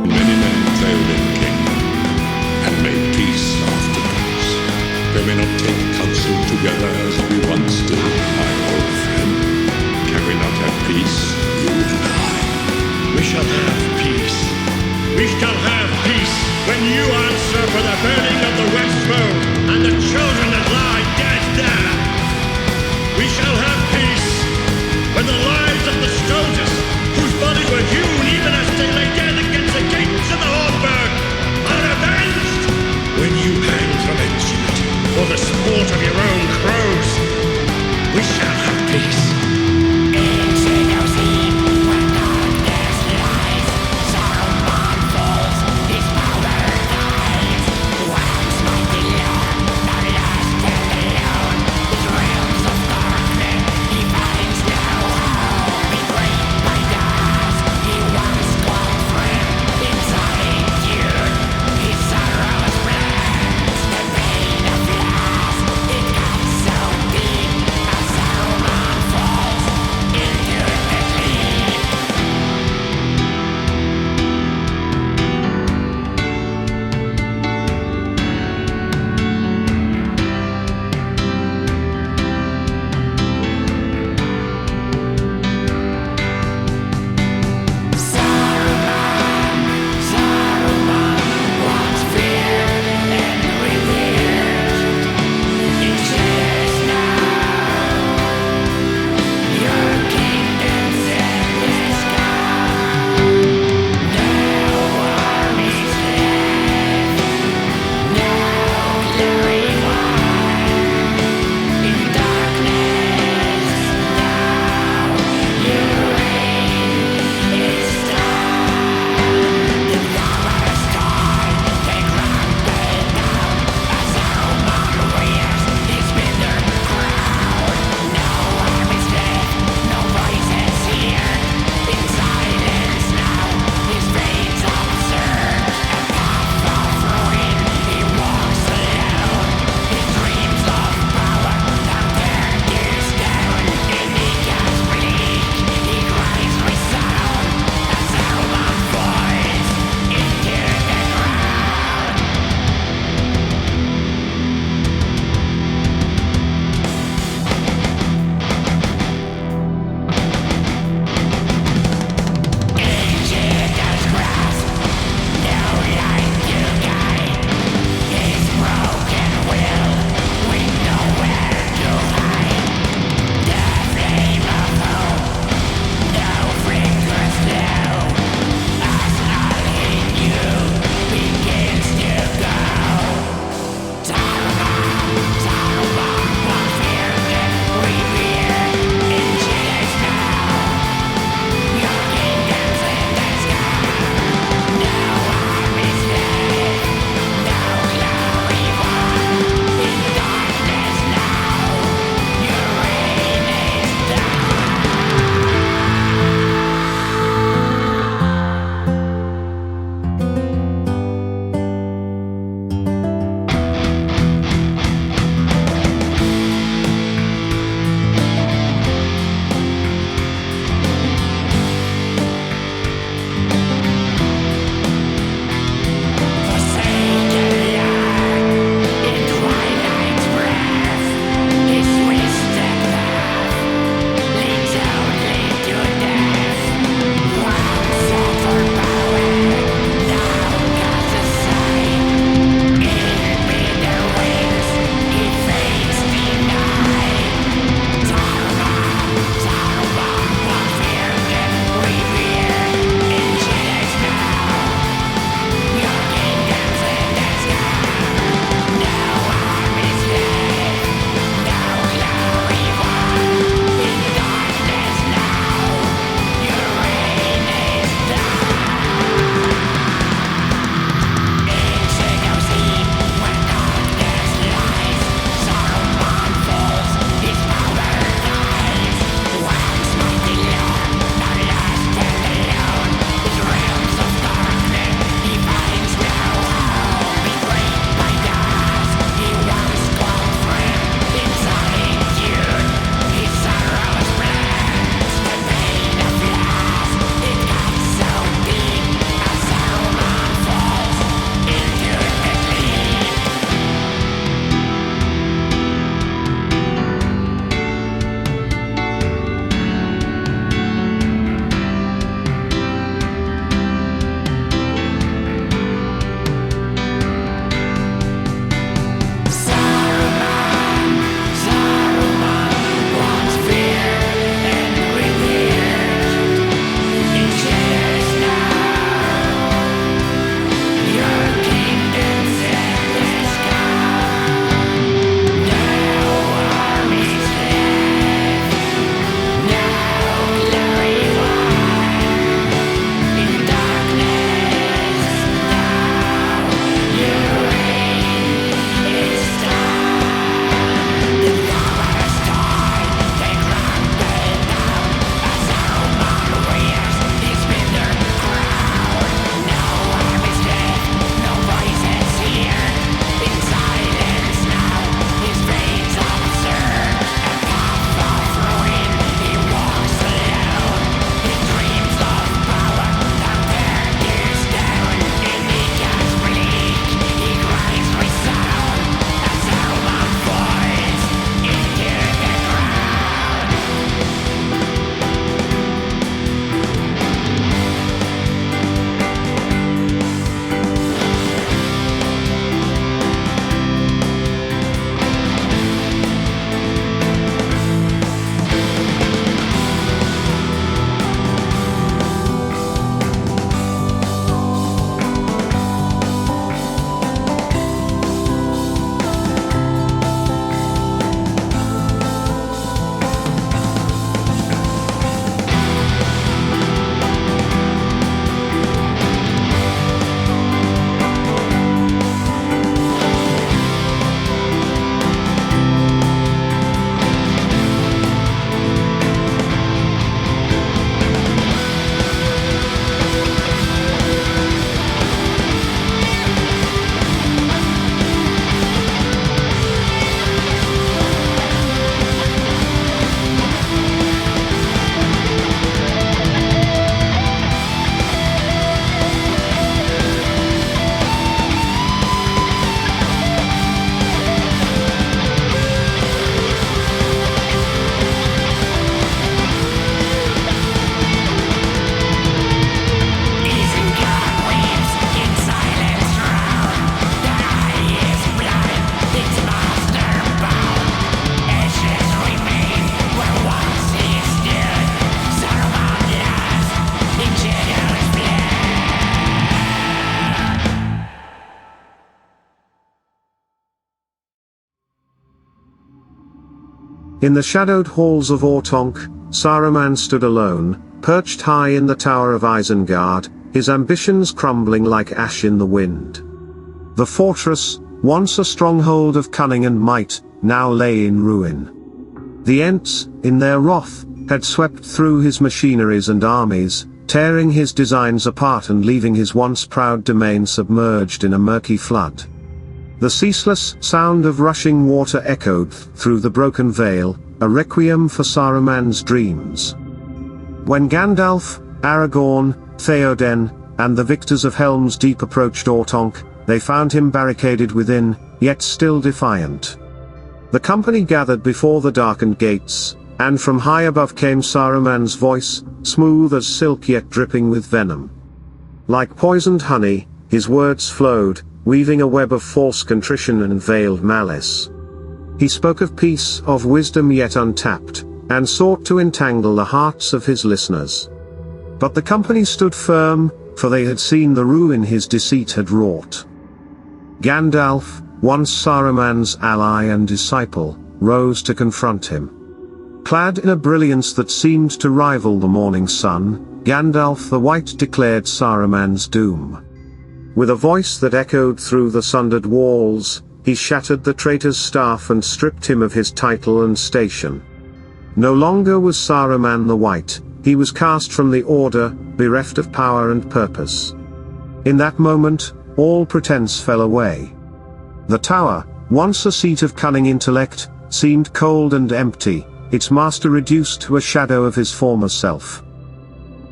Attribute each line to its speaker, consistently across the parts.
Speaker 1: Many men failed in the kingdom and made peace afterwards. They may not take counsel together as we once did, my old friend. Can we not have peace, you and I?
Speaker 2: We shall have peace. We shall have peace when you answer for the burning of the Westfold and the children that lie dead there. We shall have peace when the lives of the soldiers, whose bodies were hewn even as they lay dead against the gates of the Hornburg, are avenged. When you hang from a gibbet for the sport of your own crows, we shall have peace.
Speaker 3: Saruman falls, his power dies. In the shadowed halls of Ortonk, Saruman stood alone, perched high in the Tower of Isengard, his ambitions crumbling like ash in the wind. The fortress, once a stronghold of cunning and might, now lay in ruin. The Ents, in their wrath, had swept through his machineries and armies, tearing his designs apart and leaving his once proud domain submerged in a murky flood. The ceaseless sound of rushing water echoed through the broken veil, a requiem for Saruman's dreams. When Gandalf, Aragorn, Theoden, and the victors of Helm's Deep approached Ortonk, they found him barricaded within, yet still defiant. The company gathered before the darkened gates, and from high above came Saruman's voice, smooth as silk yet dripping with venom. Like poisoned honey, his words flowed, weaving a web of false contrition and veiled malice. He spoke of peace, of wisdom yet untapped, and sought to entangle the hearts of his listeners. But the company stood firm, for they had seen the ruin his deceit had wrought. Gandalf, once Saruman's ally and disciple, rose to confront him. Clad in a brilliance that seemed to rival the morning sun, Gandalf the White declared Saruman's doom. With a voice that echoed through the sundered walls, he shattered the traitor's staff and stripped him of his title and station. No longer was Saruman the White, he was cast from the Order, bereft of power and purpose. In that moment, all pretense fell away. The tower, once a seat of cunning intellect, seemed cold and empty, its master reduced to a shadow of his former self.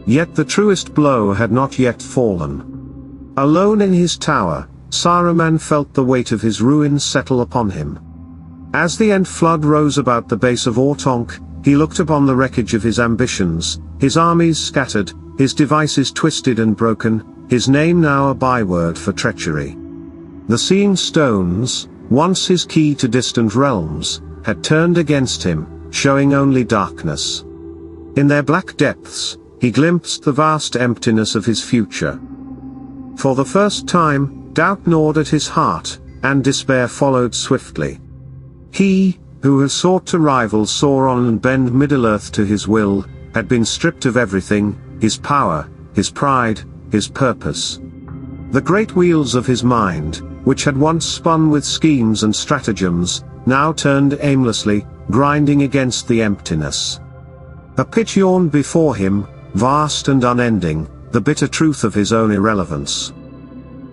Speaker 3: Yet the truest blow had not yet fallen. Alone in his tower, Saruman felt the weight of his ruin settle upon him. As the Ent flood rose about the base of Ortonk, he looked upon the wreckage of his ambitions, his armies scattered, his devices twisted and broken, his name now a byword for treachery. The Seeing Stones, once his key to distant realms, had turned against him, showing only darkness. In their black depths, he glimpsed the vast emptiness of his future. For the first time, doubt gnawed at his heart, and despair followed swiftly. He, who had sought to rival Sauron and bend Middle-earth to his will, had been stripped of everything, his power, his pride, his purpose. The great wheels of his mind, which had once spun with schemes and stratagems, now turned aimlessly, grinding against the emptiness. A pit yawned before him, vast and unending, the bitter truth of his own irrelevance.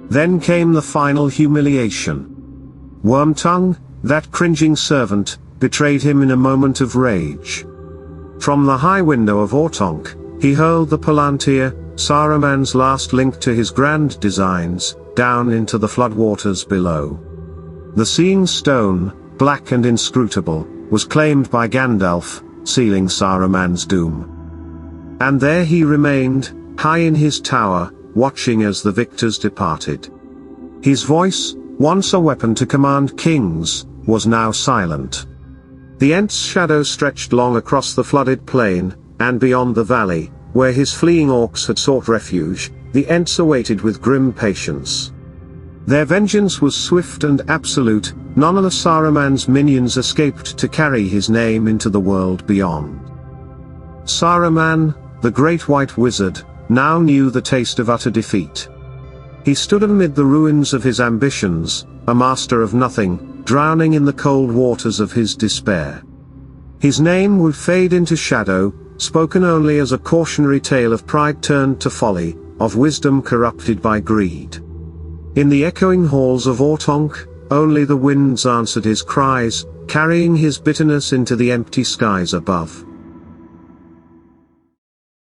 Speaker 3: Then came the final humiliation. Wormtongue, that cringing servant, betrayed him in a moment of rage. From the high window of Ortonk, he hurled the Palantir, Saruman's last link to his grand designs, down into the floodwaters below. The Seeing Stone, black and inscrutable, was claimed by Gandalf, sealing Saruman's doom. And there he remained, high in his tower, watching as the victors departed. His voice, once a weapon to command kings, was now silent. The Ent's shadow stretched long across the flooded plain, and beyond the valley, where his fleeing orcs had sought refuge, the Ents awaited with grim patience. Their vengeance was swift and absolute, none of Saruman's minions escaped to carry his name into the world beyond. Saruman, the great white wizard, now knew the taste of utter defeat. He stood amid the ruins of his ambitions, a master of nothing, drowning in the cold waters of his despair. His name would fade into shadow, spoken only as a cautionary tale of pride turned to folly, of wisdom corrupted by greed. In the echoing halls of Ortonk, only the winds answered his cries, carrying his bitterness into the empty skies above.